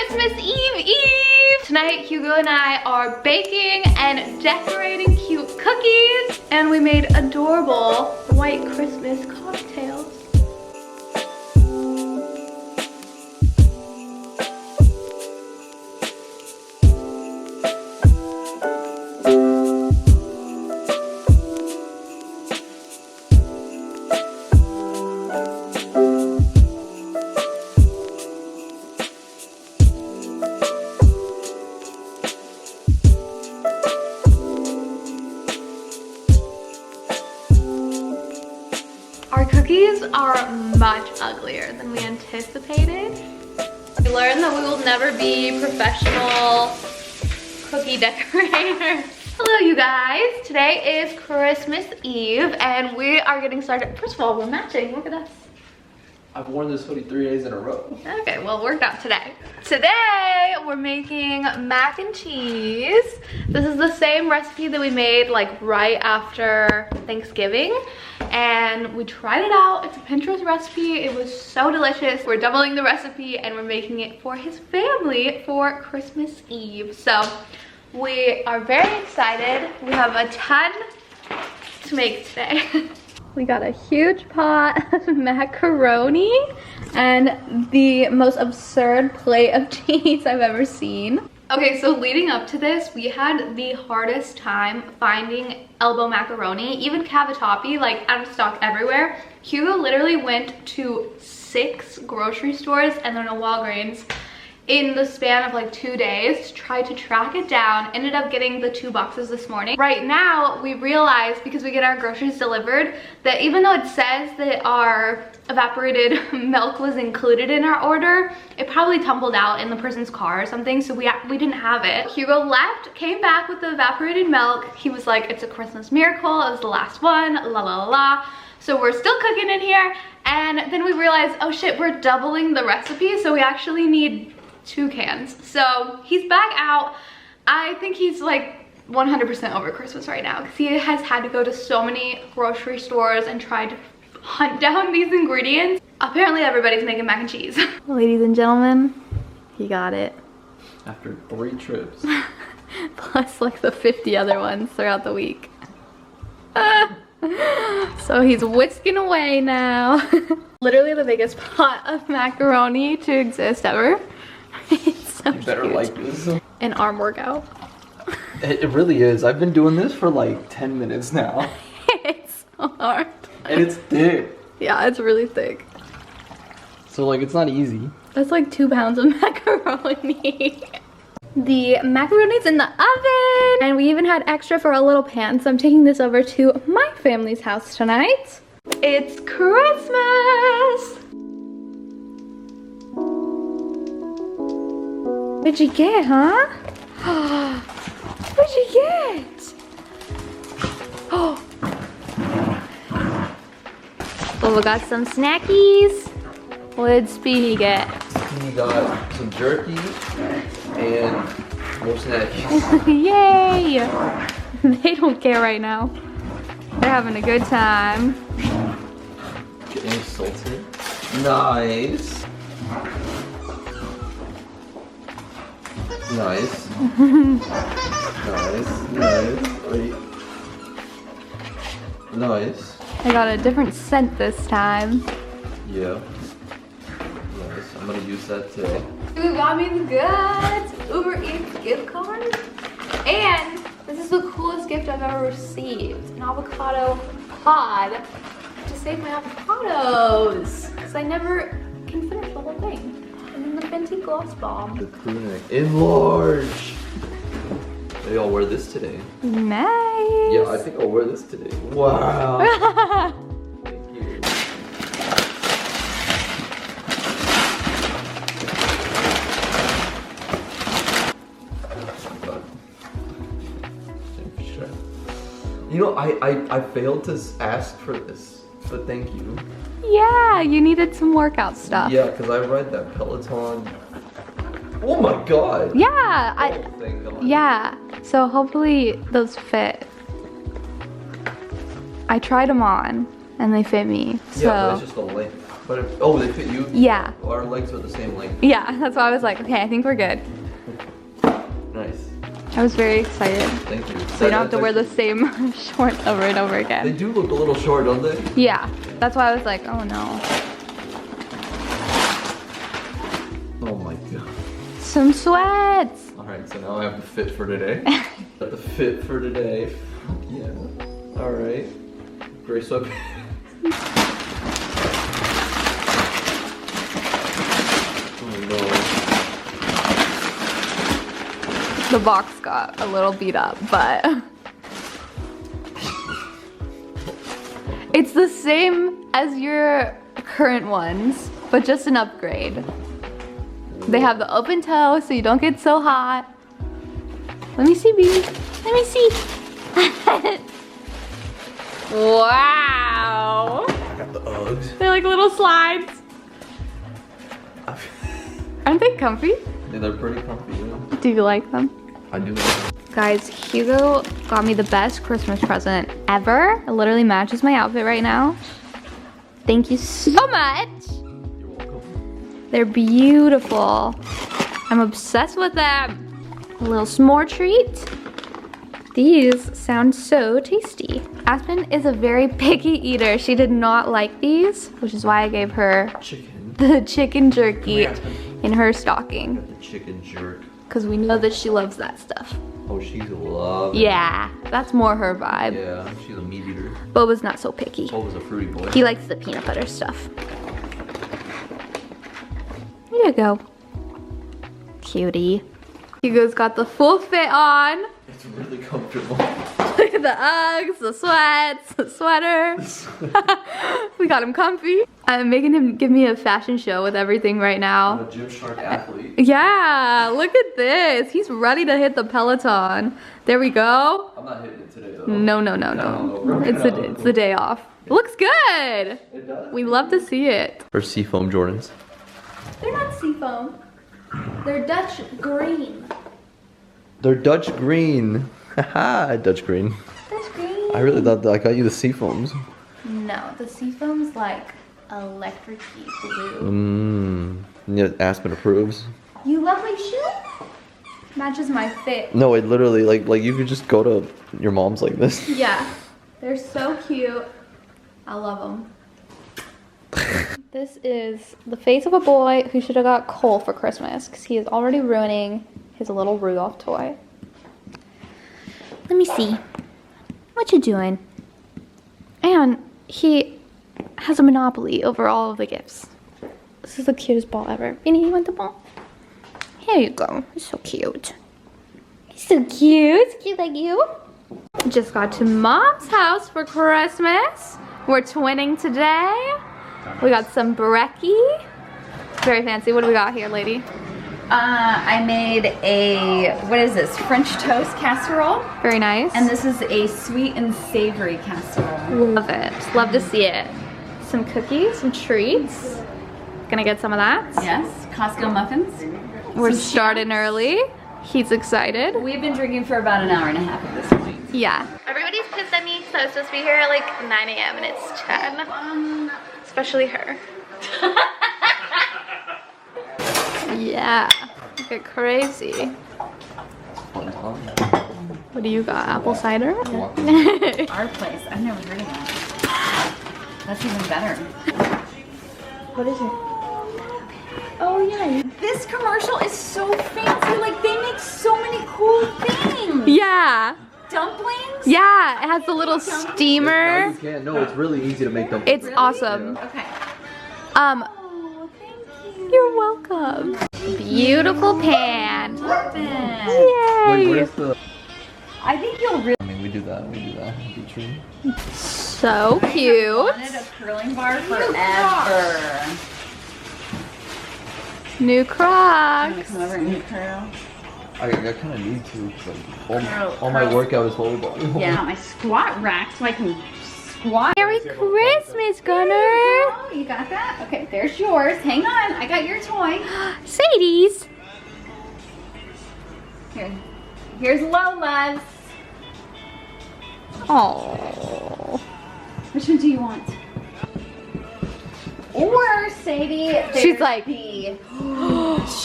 Christmas Eve Eve! Tonight, Hugo and I are baking and decorating cute cookies, and we made adorable white Christmas cocktails. Our cookies are much uglier than we anticipated. We learned that we will never be professional cookie decorators. Hello you guys, today is Christmas Eve and we are getting started. First of all, we're matching, look at us. I've worn this hoodie 3 days in a row. Okay, well it worked out today. Today, we're making mac and cheese. This is the same recipe that we made like right after Thanksgiving. And we tried it out. It's a Pinterest recipe. It was so delicious. We're doubling the recipe and we're making it for his family for Christmas Eve. So we are very excited. We have a ton to make today. We got a huge pot of macaroni and the most absurd plate of cheese I've ever seen. Okay, so leading up to this, we had the hardest time finding elbow macaroni, even cavatappi, like out of stock everywhere. Hugo literally went to 6 grocery stores and then a Walgreens in the span of like 2 days to try to track it down. Ended up getting the 2 boxes this morning. Right now, we realized, because we get our groceries delivered, that even though it says that our evaporated milk was included in our order, it probably tumbled out in the person's car or something, so we didn't have it. Hugo left, came back with the evaporated milk. He was like, it's a Christmas miracle, it was the last one, la la la la. So we're still cooking in here, and then we realized, oh shit, we're doubling the recipe, so we actually need 2 cans. So he's back out. I think he's like 100% over Christmas right now because he has had to go to so many grocery stores and try to hunt down these ingredients. Apparently everybody's making mac and cheese. Ladies and gentlemen, he got it. After 3 trips. Plus like the 50 other ones throughout the week. So he's whisking away now. Literally the biggest pot of macaroni to exist ever. It's so You better huge. like this. An arm workout. It really is. I've been doing this for like 10 minutes now. It's so hard. And it's thick. Yeah, it's really thick. So like it's not easy. That's like 2 pounds of macaroni. The macaroni's in the oven. And we even had extra for a little pan. So I'm taking this over to my family's house tonight. It's Christmas. What'd you get, huh? What'd you get? Oh, we got some snackies. What did Speedy get? We got some jerky and more snacks. Yay! They don't care right now. They're having a good time. Getting salted. Nice. Nice. Nice. Wait. Nice. I got a different scent this time. Yeah. Nice. I'm gonna use that today. Who got me the goods? Uber Eats gift card. And this is the coolest gift I've ever received. An avocado pod to save my avocados. Because I never can finish the whole thing. And then the Fenty Gloss Bomb. The crew neck. Enlarge! Maybe I'll wear this today. Nice. Yeah, I think I'll wear this today. Wow. Thank you. You know, I failed to ask for this, but thank you. Yeah, you needed some workout stuff. Yeah, because I read that Peloton. Oh my god. Yeah, Oh, thank God. yeah. So hopefully those fit. I tried them on and they fit me. So Yeah, but it's just a length. But if, oh, they fit you? Yeah. Our legs are the same length. Yeah, that's why I was like, okay, I think we're good. Nice. I was very excited. Thank you. So you don't have to wear the same shorts over and over They again. do look a little short, don't they? Yeah, that's why I was like, oh no. Oh my god. Some sweats. Alright, so now I have the fit for today. Got the fit for today. Yeah. Alright. Gray sweatpants. Oh no. The box got a little beat up, but it's the same as your current ones, but just an upgrade. They have the open toe so you don't get so hot. Let me see, baby. Let me see. Wow. I got the Uggs. They're like little slides. Aren't they comfy? Yeah, they're pretty comfy, yeah. Do you like them? I do. Guys, Hugo got me the best Christmas present ever. It literally matches my outfit right now. Thank you so much. You're welcome. They're beautiful. I'm obsessed with them. A little s'more treat. These sound so tasty. Aspen is a very picky eater. She did not like these, which is why I gave her Chicken. the chicken jerky Come here, Aspen. in her stocking. Got the chicken jerk. Because we know that she loves that stuff. Oh, she's loving Yeah, that's more her vibe. Yeah, she's a meat eater. Boba's not so picky. Boba's a fruity boy. He likes the peanut butter stuff. There you go. Cutie. Hugo's got the full fit on. It's really comfortable. Look at the Uggs, the sweats, the sweater. We got him comfy. I'm making him give me a fashion show with everything right I'm now. a Gymshark athlete. Yeah, look at this. He's ready to hit the Peloton. There we go. I'm not hitting it today though. No. It's the day off. It looks good. It does. We love to see it. Or seafoam Jordans. They're not seafoam. They're Dutch green. They're Dutch green. Haha, Dutch green. Dutch green. I really thought that I got you the seafoams. No, the seafoam's like electric-y blue. Yeah, Aspen approves. You love my shoe? Matches my fit. No, it literally like you could just go to your mom's like this. Yeah, they're so cute. I love them. This is the face of a boy who should have got Cole for Christmas because he is already ruining his little Rudolph toy. Let me see. What you doing? And he has a monopoly over all of the gifts. This is the cutest ball ever. Vinny, you want the ball? Here you go. He's so cute. He's so cute. Cute like you. Just got to Mom's house for Christmas. We're twinning today. We got some brekkie. Very fancy. What do we got here, lady? I made a, what is this, French toast casserole. Very nice. And this is a sweet and savory casserole. Love it. Love to see it. Some cookies, some treats. Gonna get some of that. Yes, Costco muffins. We're Some starting early. He's excited. We've been drinking for about an hour and a half at this point. Yeah. Everybody's pissed at me, so I was supposed to be here at like 9 a.m. and it's 10. Especially her. Yeah. Get crazy. What do you got? Apple cider? Our place, I've never heard of that. That's even better. What is it? Oh yeah. This commercial is so fancy. Like they make so many cool things. Yeah. Dumplings? Yeah, it has the little steamer. No, it's really easy to make them. It's Really? awesome. Okay. Oh, thank you. you're welcome. Beautiful pan. Perfect. Yay. Wait, where's the? I think you'll really I mean, we do that. Be true. So cute. wanted a curling bar forever. New I'm Crocs. gonna come over and curl. I kind of need to. 'Cause, like, Curl, all my curl. workout is volleyball. Yeah, my squat rack so I can squat. Merry Christmas, Gunner. Oh, you got that? Okay, there's yours. Hang on, I got your toy. Sadie's. Here's Lola's. Oh. Which one do you want? Or Sadie, She's like, the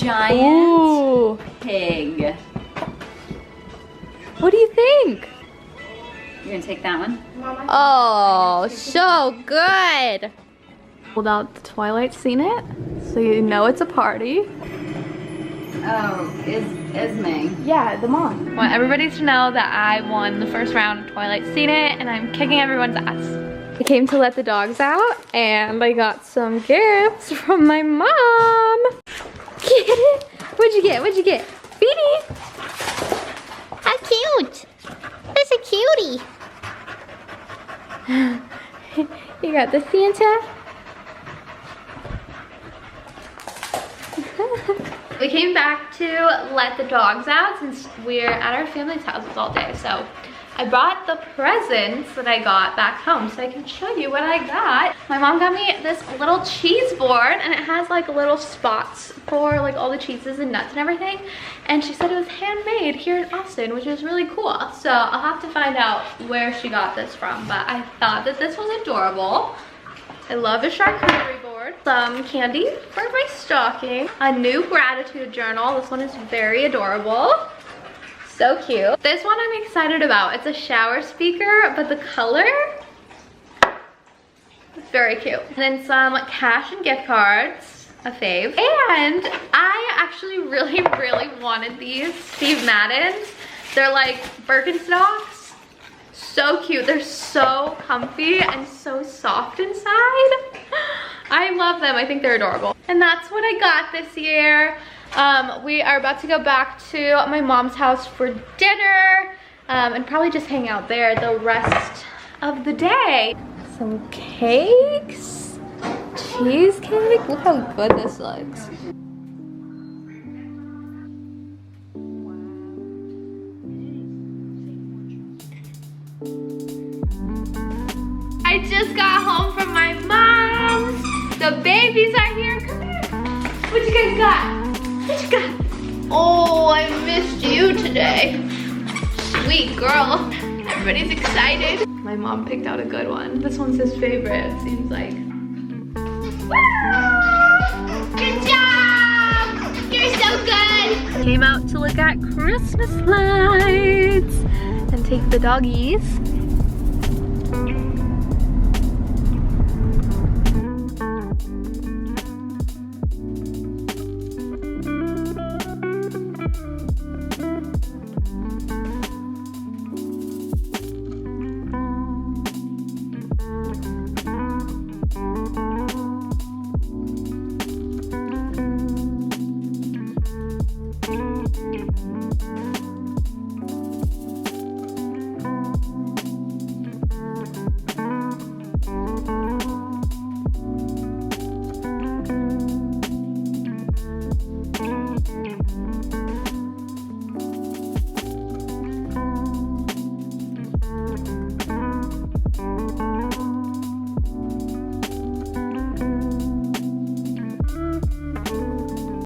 giant ooh. pig. What do you think? You're gonna take that one? Oh, so good. Pulled out the Twilight Scene it, so you know it's a party. Oh, Esme. Yeah, the mom. I want everybody to know that I won the first round of Twilight Scene it, and I'm kicking everyone's ass. I came to let the dogs out, and I got some gifts from my mom. Get it? What'd you get? What'd you get? Beanie. How cute! That's a cutie. You got the Santa. We came back to let the dogs out since we're at our family's houses all day. So I brought the presents that I got back home so I can show you what I got. My mom got me this little cheese board and it has like little spots for like all the cheeses and nuts and everything. And she said it was handmade here in Austin, which is really cool. So I'll have to find out where she got this from, but I thought that this was adorable. I love a charcuterie board. Some candy for my stocking. A new gratitude journal. This one is very adorable. So cute. This one I'm excited about. It's a shower speaker, but the color, it's very cute. And then some cash and gift cards, a fave. And I actually really wanted these Steve Maddens. They're like Birkenstocks. So cute. They're so comfy and so soft inside. I love them. I think they're adorable. And that's what I got this year. We are about to go back to my mom's house for dinner and probably just hang out there the rest of the day. Some cakes, cheesecake. Look how good this looks. I just got home from my mom's. The babies are here. Come here. What you guys got? What you got? Oh, I missed you today. Sweet girl. Everybody's excited. My mom picked out a good one. This one's his favorite, it seems like. Good job! You're so good! Came out to look at Christmas lights and take the doggies